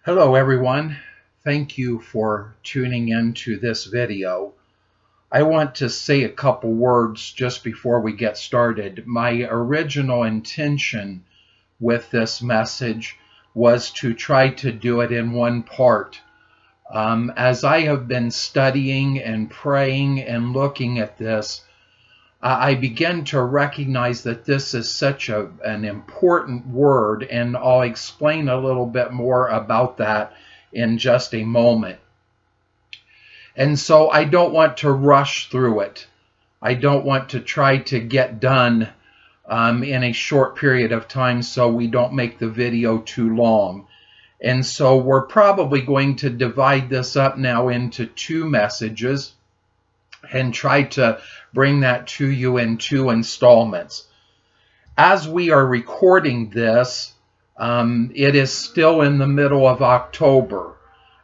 Hello everyone. Thank you for tuning in to this video. I want to say a couple words just before we get started. My original intention with this message was to try to do it in one part. As I have been studying and praying and looking at this, I begin to recognize that this is such an important word, and I'll explain a little bit more about that in just a moment. And so I don't want to rush through it. I don't want to try to get done in a short period of time so we don't make the video too long. And so we're probably going to divide this up now into two messages and try to bring that to you in two installments. As we are recording this, it is still in the middle of October.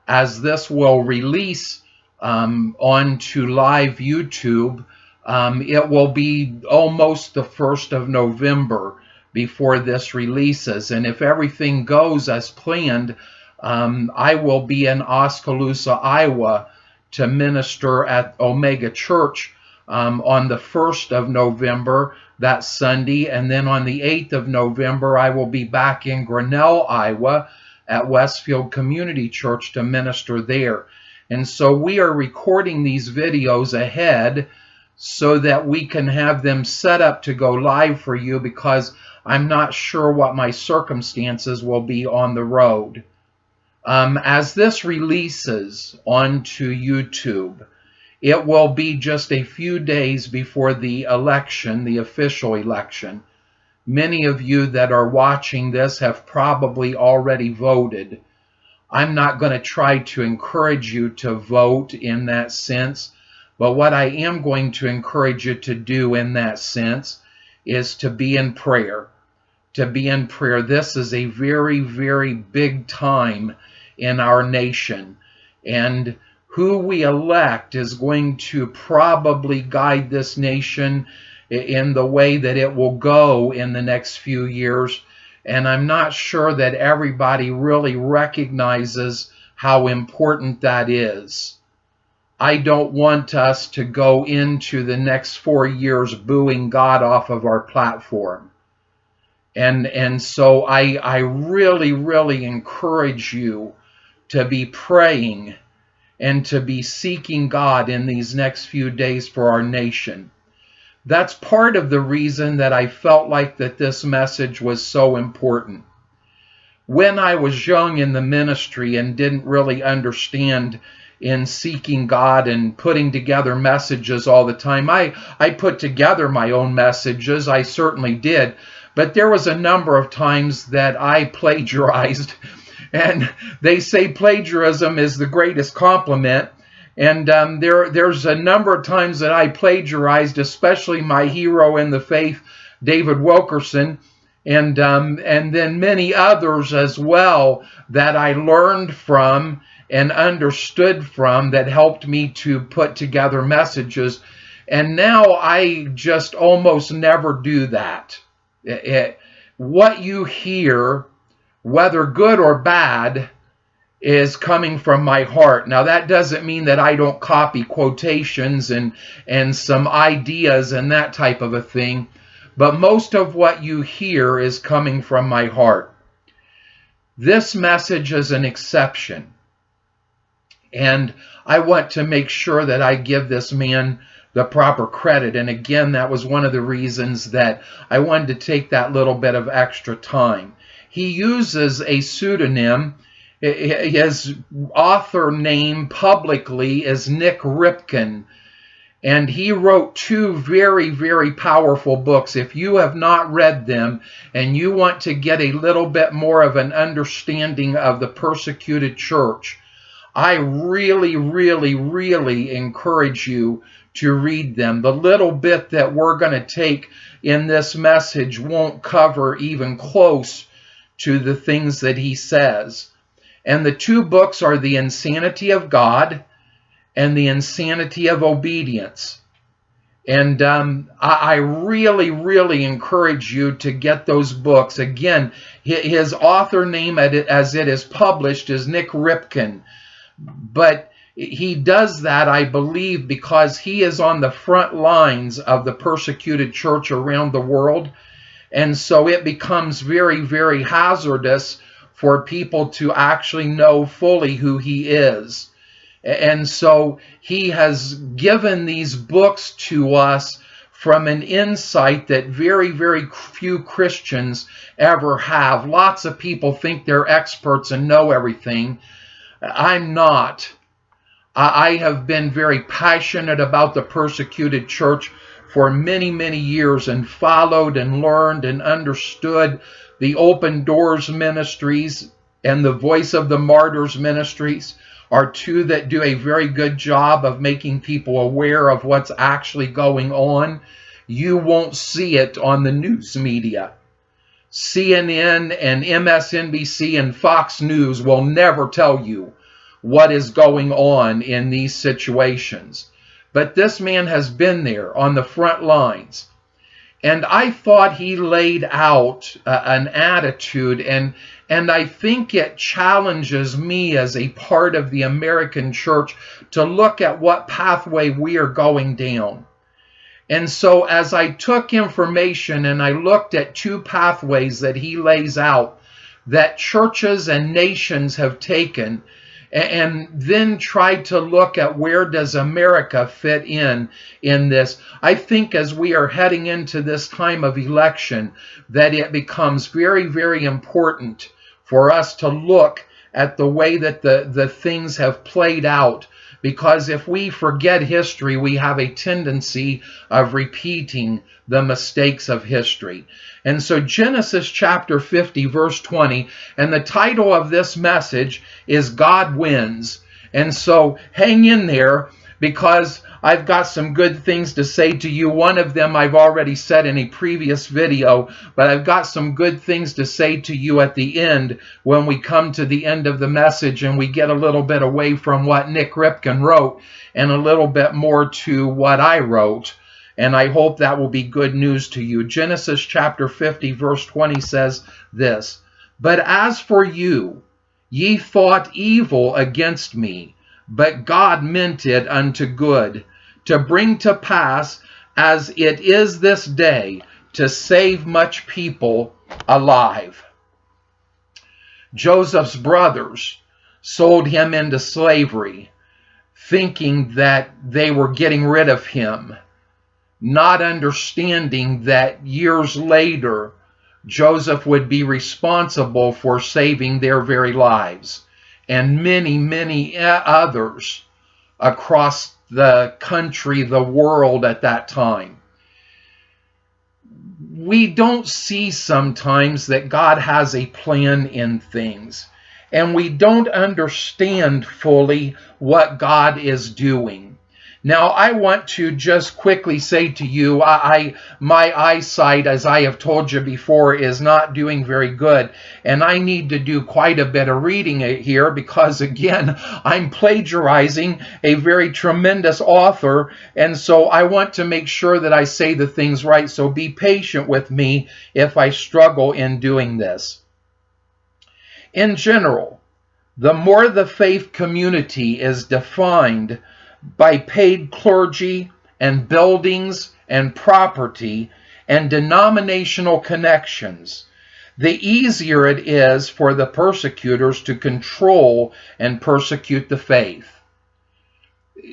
As this will release onto live YouTube, it will be almost the 1st of November before this releases. And if everything goes as planned, I will be in Oskaloosa, Iowa to minister at Omega Church on the 1st of November, that Sunday, and then on the 8th of November, I will be back in Grinnell, Iowa at Westfield Community Church to minister there. And so we are recording these videos ahead so that we can have them set up to go live for you, because I'm not sure what my circumstances will be on the road. As this releases onto YouTube, it will be just a few days before the election, the official election. Many of you that are watching this have probably already voted. I'm not going to try to encourage you to vote in that sense, but what I am going to encourage you to do in that sense is to be in prayer. To be in prayer. This is a very, very big time in our nation, and who we elect is going to probably guide this nation in the way that it will go in the next few years. And I'm not sure that everybody really recognizes how important that is. I don't want us to go into the next 4 years booing God off of our platform. And so I really, really encourage you to be praying and to be seeking God in these next few days for our nation. That's part of the reason that I felt like that this message was so important. When I was young in the ministry and didn't really understand in seeking God and putting together messages all the time, I put together my own messages, I certainly did, but there was a number of times that I plagiarized. And they say plagiarism is the greatest compliment. And there's a number of times that I plagiarized, especially my hero in the faith, David Wilkerson, and then many others as well that I learned from and understood from that helped me to put together messages. And now I just almost never do that. What you hear, whether good or bad, is coming from my heart. Now, that doesn't mean that I don't copy quotations and some ideas and that type of a thing, but most of what you hear is coming from my heart. This message is an exception, and I want to make sure that I give this man the proper credit. And again, that was one of the reasons that I wanted to take that little bit of extra time. He uses a pseudonym. His author name publicly is Nik Ripken, and he wrote two very, very powerful books. If you have not read them and you want to get a little bit more of an understanding of the persecuted church, I really, really, really encourage you to read them. The little bit that we're going to take in this message won't cover even close to the things that he says. And the two books are The Insanity of God and The Insanity of Obedience. And I really, really encourage you to get those books. Again, his author name as it is published is Nick Ripken. But he does that, I believe, because he is on the front lines of the persecuted church around the world. And so it becomes very, very hazardous for people to actually know fully who he is. And so he has given these books to us from an insight that very, very few Christians ever have. Lots of people think they're experts and know everything. I'm not. I have been very passionate about the persecuted church for many, many years, and followed and learned and understood the Open Doors Ministries and the Voice of the Martyrs Ministries are two that do a very good job of making people aware of what's actually going on. You won't see it on the news media. CNN and MSNBC and Fox News will never tell you what is going on in these situations. But this man has been there on the front lines. And I thought he laid out an attitude, and I think it challenges me as a part of the American church to look at what pathway we are going down. And so as I took information and I looked at two pathways that he lays out that churches and nations have taken, and then tried to look at where does America fit in this. I think as we are heading into this time of election, that it becomes very, very important for us to look at the way that the things have played out. Because if we forget history, we have a tendency of repeating the mistakes of history. And so Genesis chapter 50, verse 20, and the title of this message is God Wins. And so hang in there, because I've got some good things to say to you. One of them I've already said in a previous video, but I've got some good things to say to you at the end when we come to the end of the message and we get a little bit away from what Nick Ripken wrote and a little bit more to what I wrote. And I hope that will be good news to you. Genesis chapter 50, verse 20 says this, "But as for you, ye thought evil against me, but God meant it unto good, to bring to pass, as it is this day, to save much people alive." Joseph's brothers sold him into slavery, thinking that they were getting rid of him, not understanding that years later, Joseph would be responsible for saving their very lives, and many, many others across the country, the world at that time. We don't see sometimes that God has a plan in things, and we don't understand fully what God is doing. Now, I want to just quickly say to you, my eyesight, as I have told you before, is not doing very good. And I need to do quite a bit of reading here because, again, I'm plagiarizing a very tremendous author. And so I want to make sure that I say the things right. So be patient with me if I struggle in doing this. In general, the more the faith community is defined by paid clergy and buildings and property and denominational connections, the easier it is for the persecutors to control and persecute the faith.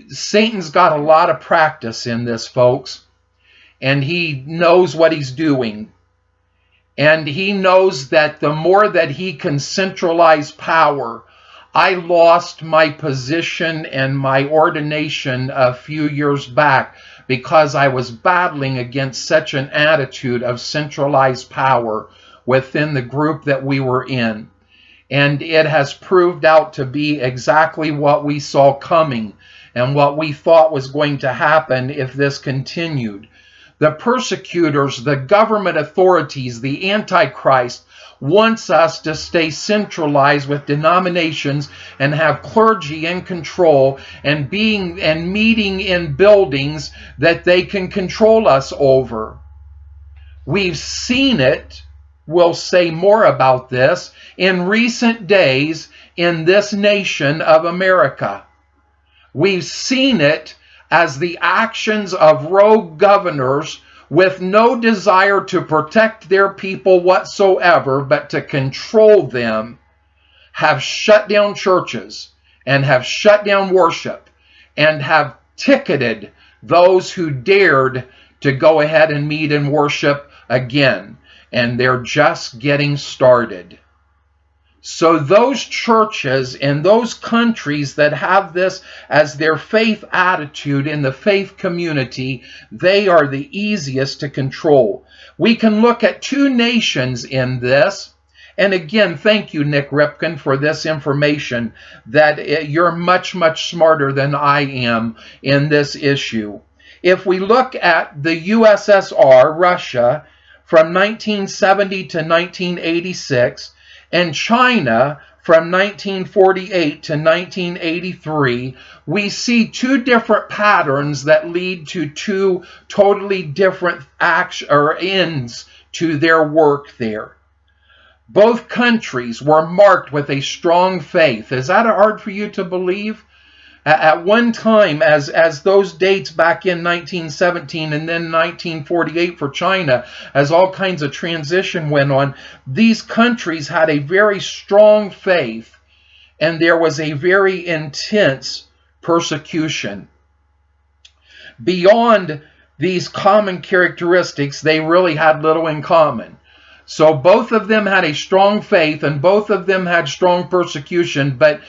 Satan's got a lot of practice in this, folks, and he knows what he's doing. And he knows that the more that he can centralize power. I lost my position and my ordination a few years back because I was battling against such an attitude of centralized power within the group that we were in. And it has proved out to be exactly what we saw coming and what we thought was going to happen if this continued. The persecutors, the government authorities, the Antichrist wants us to stay centralized with denominations and have clergy in control and meeting in buildings that they can control us over. We've seen it. We'll say more about this in recent days in this nation of America. We've seen it as the actions of rogue governors with no desire to protect their people whatsoever, but to control them, have shut down churches and have shut down worship and have ticketed those who dared to go ahead and meet and worship again. And they're just getting started. So those churches in those countries that have this as their faith attitude in the faith community, they are the easiest to control. We can look at two nations in this. And again, thank you, Nick Ripken, for this information that you're much, much smarter than I am in this issue. If we look at the USSR, Russia, from 1970 to 1986, and China from 1948 to 1983, we see two different patterns that lead to two totally different ends to their work there. Both countries were marked with a strong faith. Is that hard for you to believe? At one time, as those dates back in 1917 and then 1948 for China, as all kinds of transition went on, these countries had a very strong faith, and there was a very intense persecution. Beyond these common characteristics, they really had little in common. So both of them had a strong faith, and both of them had strong persecution, but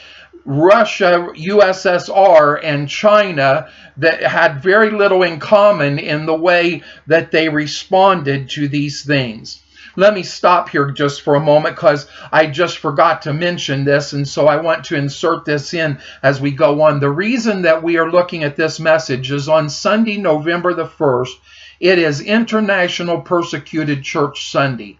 Russia, USSR, and China that had very little in common in the way that they responded to these things. Let me stop here just for a moment because I just forgot to mention this, and so I want to insert this in as we go on. The reason that we are looking at this message is on Sunday, November the 1st, it is International Persecuted Church Sunday.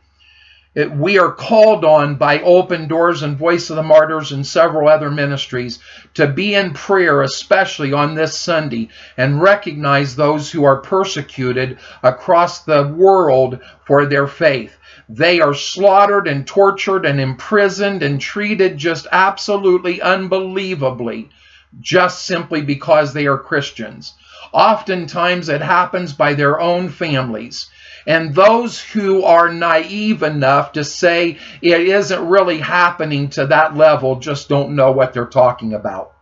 We are called on by Open Doors and Voice of the Martyrs and several other ministries to be in prayer, especially on this Sunday, and recognize those who are persecuted across the world for their faith. They are slaughtered and tortured and imprisoned and treated just absolutely unbelievably, just simply because they are Christians. Oftentimes it happens by their own families. And those who are naive enough to say it isn't really happening to that level just don't know what they're talking about.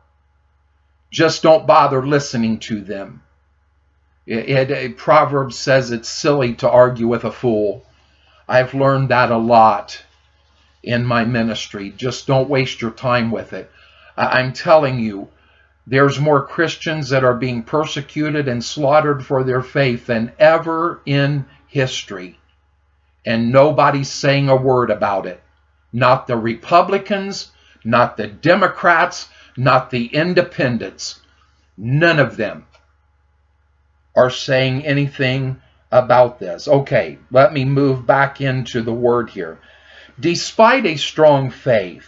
Just don't bother listening to them. Proverbs says it's silly to argue with a fool. I've learned that a lot in my ministry. Just don't waste your time with it. I'm telling you, there's more Christians that are being persecuted and slaughtered for their faith than ever in history, and nobody's saying a word about it. Not the Republicans, not the Democrats, not the Independents. None of them are saying anything about this. Okay, let me move back into the word here. Despite a strong faith,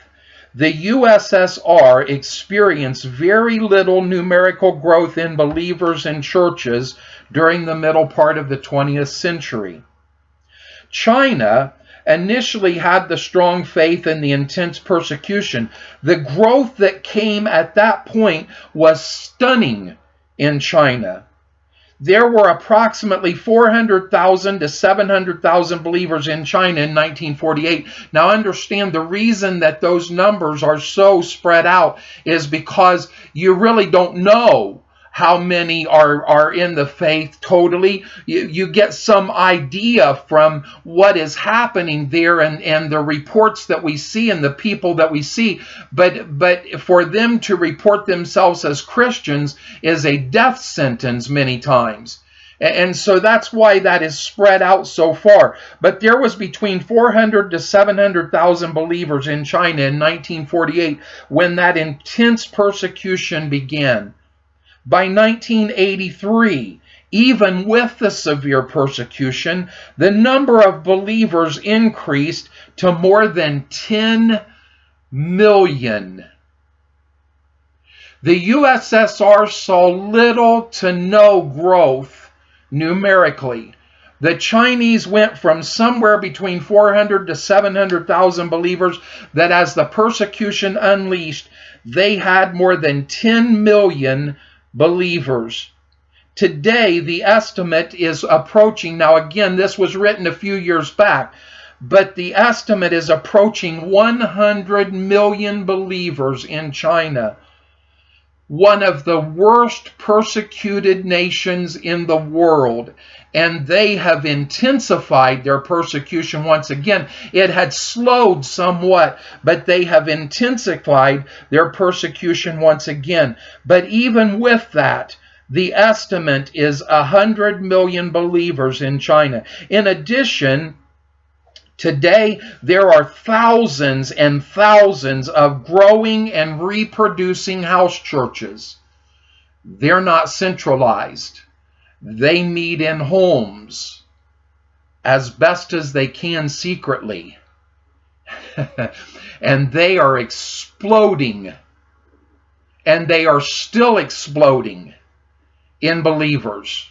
the USSR experienced very little numerical growth in believers and churches during the middle part of the 20th century. China initially had the strong faith and the intense persecution. The growth that came at that point was stunning in China. There were approximately 400,000 to 700,000 believers in China in 1948. Now understand, the reason that those numbers are so spread out is because you really don't know how many are in the faith totally. You get some idea from what is happening there and the reports that we see and the people that we see. But for them to report themselves as Christians is a death sentence many times. And so that's why that is spread out so far. But there was between 400 to 700,000 believers in China in 1948 when that intense persecution began. By 1983, even with the severe persecution, the number of believers increased to more than 10 million. The USSR saw little to no growth numerically. The Chinese went from somewhere between 400 to 700,000 believers, that as the persecution unleashed, they had more than 10 million believers. Today, the estimate is approaching, now again, this was written a few years back, but the estimate is approaching 100 million believers in China, one of the worst persecuted nations in the world. And they have intensified their persecution once again. It had slowed somewhat, but they have intensified their persecution once again. But even with that, the estimate is 100 million believers in China. In addition, today, there are thousands and thousands of growing and reproducing house churches. They're not centralized. They meet in homes as best as they can secretly. And they are exploding. And they are still exploding in believers.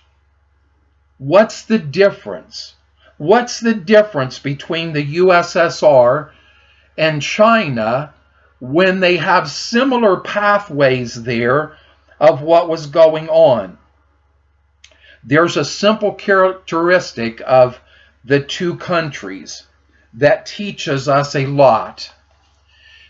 What's the difference? What's the difference between the USSR and China when they have similar pathways there of what was going on? There's a simple characteristic of the two countries that teaches us a lot.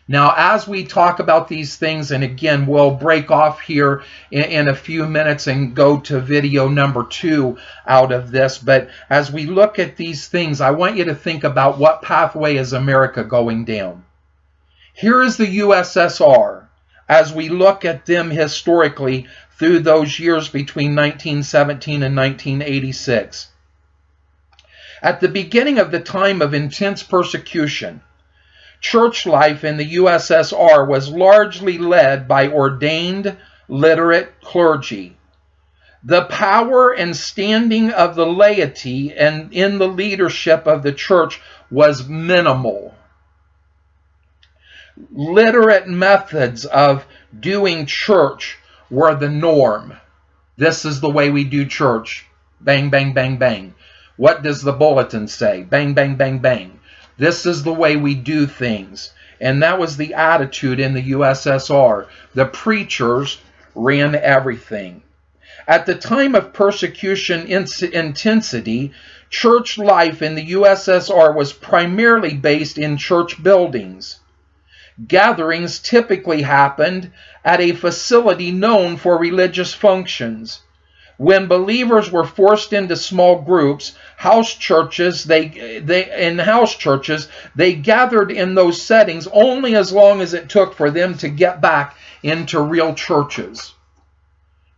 Now, as we talk about these things, and again, we'll break off here in a few minutes and go to video number 2 out of this, but as we look at these things, I want you to think about what pathway is America going down. Here is the USSR, as we look at them historically through those years between 1917 and 1986. At the beginning of the time of intense persecution, church life in the USSR was largely led by ordained, literate clergy. The power and standing of the laity and in the leadership of the church was minimal. Literate methods of doing church were the norm. This is the way we do church. Bang, bang, bang, bang. What does the bulletin say? Bang, bang, bang, bang. This is the way we do things. And that was the attitude in the USSR. The preachers ran everything. At the time of persecution intensity, church life in the USSR was primarily based in church buildings. Gatherings typically happened at a facility known for religious functions. When believers were forced into small groups, house churches, they gathered in those settings only as long as it took for them to get back into real churches.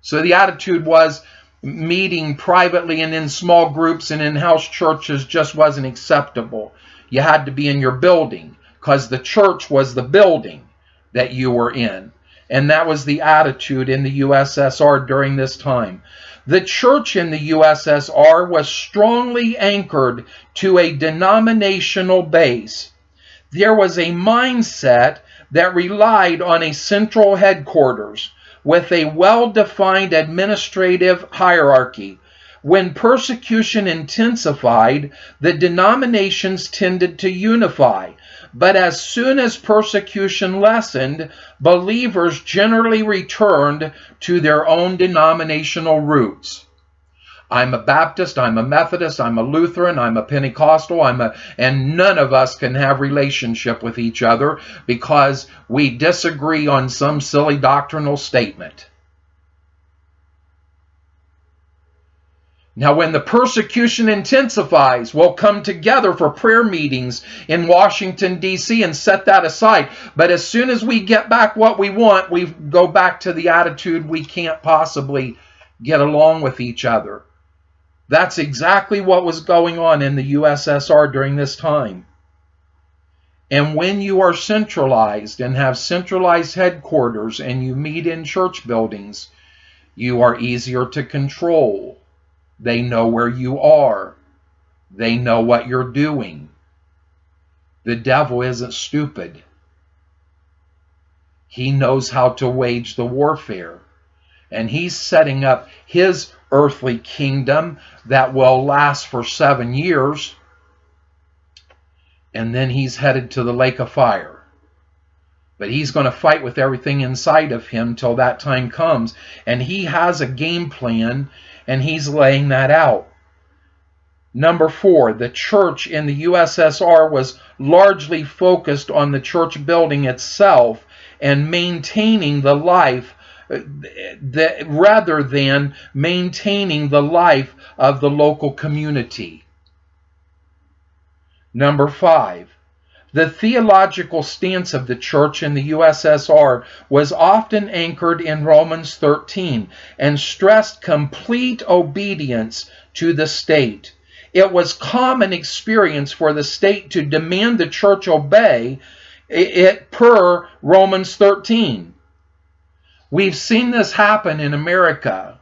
So the attitude was meeting privately and in small groups and in house churches just wasn't acceptable. You had to be in your building, because the church was the building that you were in. And that was the attitude in the USSR during this time. The church in the USSR was strongly anchored to a denominational base. There was a mindset that relied on a central headquarters with a well-defined administrative hierarchy. When persecution intensified, the denominations tended to unify. But as soon as persecution lessened, believers generally returned to their own denominational roots. I'm a Baptist, I'm a Methodist, I'm a Lutheran, I'm a Pentecostal, and none of us can have relationship with each other because we disagree on some silly doctrinal statement. Now, when the persecution intensifies, we'll come together for prayer meetings in Washington, D.C. and set that aside. But as soon as we get back what we want, we go back to the attitude we can't possibly get along with each other. That's exactly what was going on in the USSR during this time. And when you are centralized and have centralized headquarters and you meet in church buildings, you are easier to control. They know where you are. They know what you're doing. The devil isn't stupid. He knows how to wage the warfare. And he's setting up his earthly kingdom that will last for 7 years. And then he's headed to the lake of fire. But he's going to fight with everything inside of him till that time comes. And he has a game plan, and he's laying that out. Number 4, the church in the USSR was largely focused on the church building itself and maintaining the life rather than maintaining the life of the local community. Number 5, the theological stance of the church in the USSR was often anchored in Romans 13 and stressed complete obedience to the state. It was common experience for the state to demand the church obey it per Romans 13. We've seen this happen in America.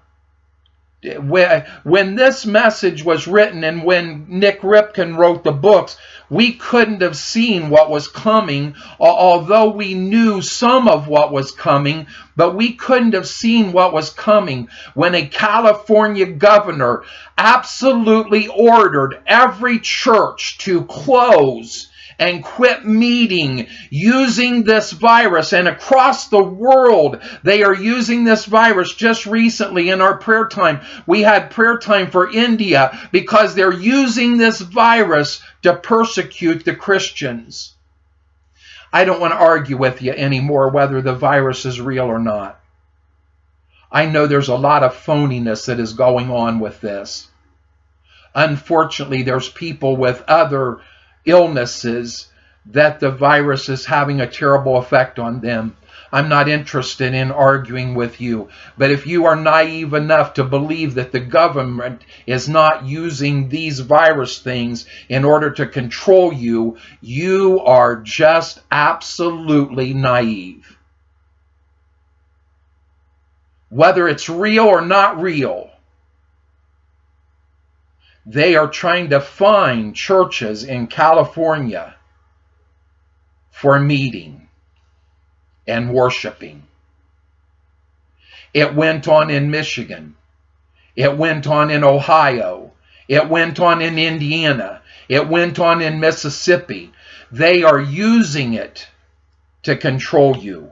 When this message was written and when Nick Ripken wrote the books, we couldn't have seen what was coming, although we knew some of what was coming, but we couldn't have seen what was coming when a California governor absolutely ordered every church to close and quit meeting using this virus. And across the world, they are using this virus. Just recently in our prayer time, we had prayer time for India because they're using this virus to persecute the Christians. I don't want to argue with you anymore whether the virus is real or not. I know there's a lot of phoniness that is going on with this. Unfortunately, there's people with other illnesses that the virus is having a terrible effect on them. I'm not interested in arguing with you, but if you are naive enough to believe that the government is not using these virus things in order to control you, you are just absolutely naive. Whether it's real or not real, they are trying to find churches in California for meeting and worshiping. It went on in Michigan. It went on in Ohio. It went on in Indiana. It went on in Mississippi. They are using it to control you.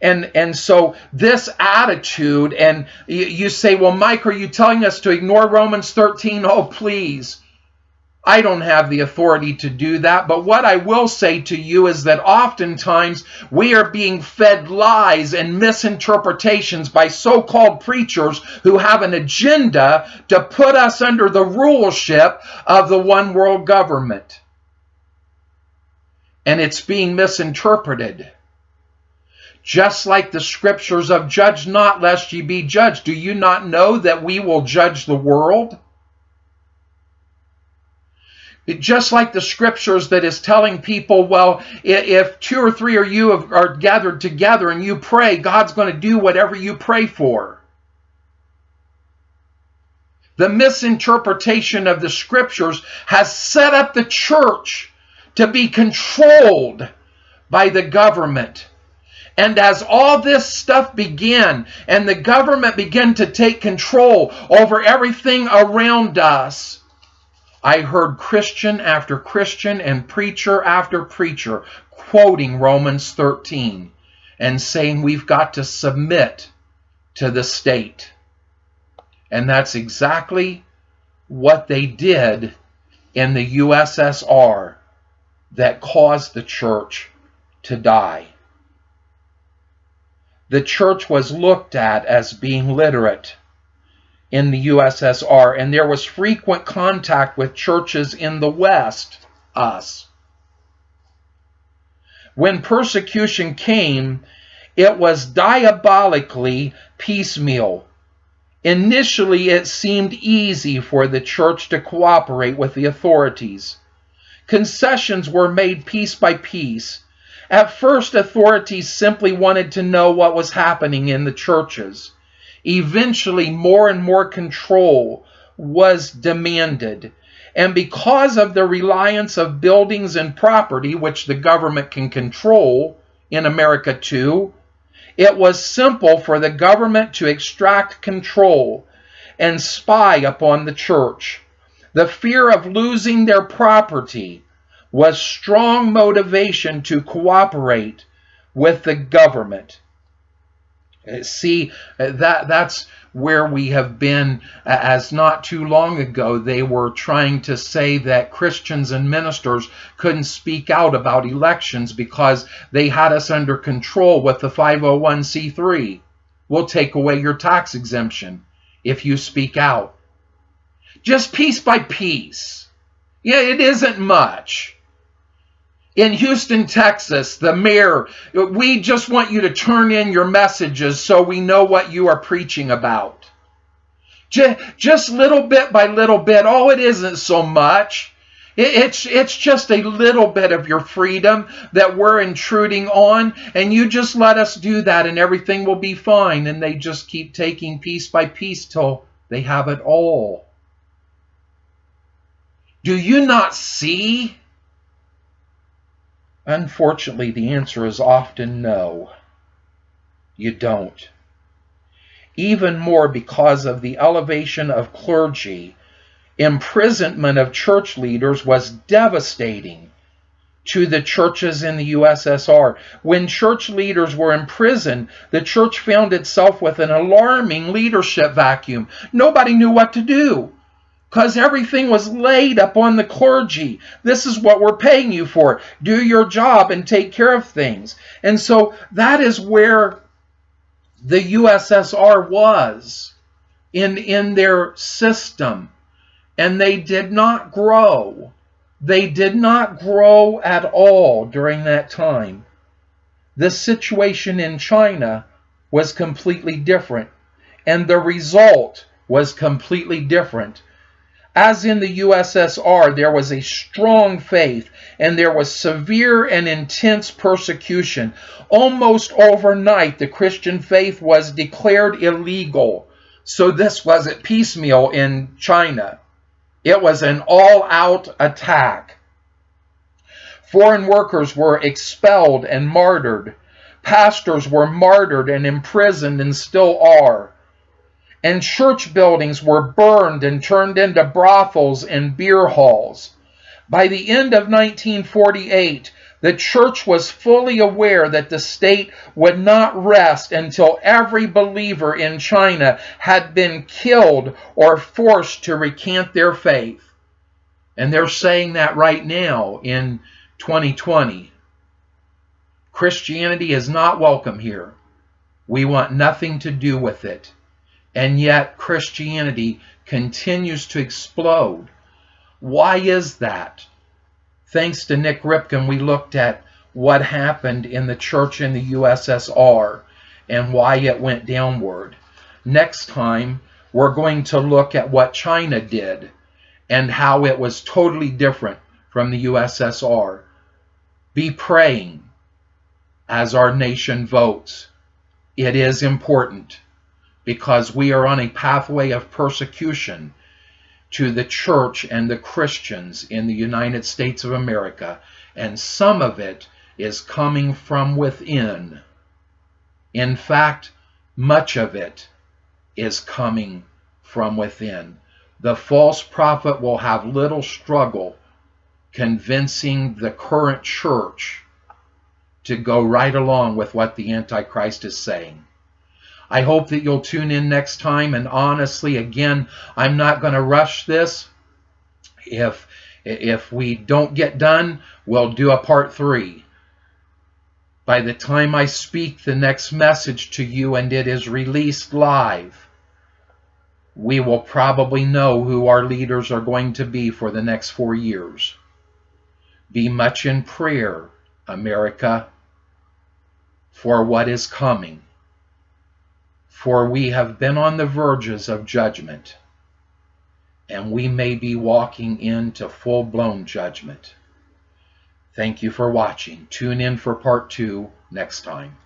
And so this attitude, and you say, well, Mike, are you telling us to ignore Romans 13? Oh, please. I don't have the authority to do that. But what I will say to you is that oftentimes we are being fed lies and misinterpretations by so-called preachers who have an agenda to put us under the rulership of the one world government. And it's being misinterpreted. Just like the scriptures of judge not lest ye be judged. Do you not know that we will judge the world? Just like the scriptures that is telling people, well, if 2 or 3 of you are gathered together and you pray, God's going to do whatever you pray for. The misinterpretation of the scriptures has set up the church to be controlled by the government. And as all this stuff began and the government began to take control over everything around us, I heard Christian after Christian and preacher after preacher quoting Romans 13 and saying we've got to submit to the state. And that's exactly what they did in the USSR that caused the church to die. The church was looked at as being literate in the USSR, and there was frequent contact with churches in the West, us. When persecution came, it was diabolically piecemeal. Initially, it seemed easy for the church to cooperate with the authorities. Concessions were made piece by piece. At first, authorities simply wanted to know what was happening in the churches. Eventually, more and more control was demanded, And because of the reliance of buildings and property, which the government can control in America too, it was simple for the government to extract control and spy upon the church. The fear of losing their property was strong motivation to cooperate with the government. See, that's where we have been, as not too long ago they were trying to say that Christians and ministers couldn't speak out about elections because they had us under control with the 501c3. We'll take away your tax exemption if you speak out. Just piece by piece. Yeah, it isn't much. In Houston, Texas, the mayor, we just want you to turn in your messages so we know what you are preaching about. Just little bit by little bit. Oh, it isn't so much. It's just a little bit of your freedom that we're intruding on, and you just let us do that and everything will be fine. And they just keep taking piece by piece till they have it all. Do you not see? Unfortunately, the answer is often no. You don't. Even more because of the elevation of clergy, imprisonment of church leaders was devastating to the churches in the USSR. When church leaders were imprisoned, the church found itself with an alarming leadership vacuum. Nobody knew what to do, because everything was laid upon the clergy. This is what we're paying you for. Do your job and take care of things. And so that is where the USSR was in their system. And they did not grow. They did not grow at all during that time. The situation in China was completely different. And the result was completely different. As in the USSR, there was a strong faith and there was severe and intense persecution. Almost overnight, the Christian faith was declared illegal. So this wasn't piecemeal in China. It was an all-out attack. Foreign workers were expelled and martyred. Pastors were martyred and imprisoned and still are. And church buildings were burned and turned into brothels and beer halls. By the end of 1948, the church was fully aware that the state would not rest until every believer in China had been killed or forced to recant their faith. And they're saying that right now in 2020. Christianity is not welcome here. We want nothing to do with it. And yet Christianity continues to explode. Why is that? Thanks to Nick Ripken, we looked at what happened in the church in the USSR and why it went downward. Next time, we're going to look at what China did and how it was totally different from the USSR. Be praying as our nation votes. It is important, because we are on a pathway of persecution to the church and the Christians in the United States of America, and some of it is coming from within. In fact, much of it is coming from within. The false prophet will have little struggle convincing the current church to go right along with what the Antichrist is saying. I hope that you'll tune in next time. And honestly, again, I'm not going to rush this. If we don't get done, we'll do a part 3. By the time I speak the next message to you and it is released live, we will probably know who our leaders are going to be for the next 4 years. Be much in prayer, America, for what is coming. For we have been on the verges of judgment, and we may be walking into full-blown judgment. Thank you for watching. Tune in for part 2 next time.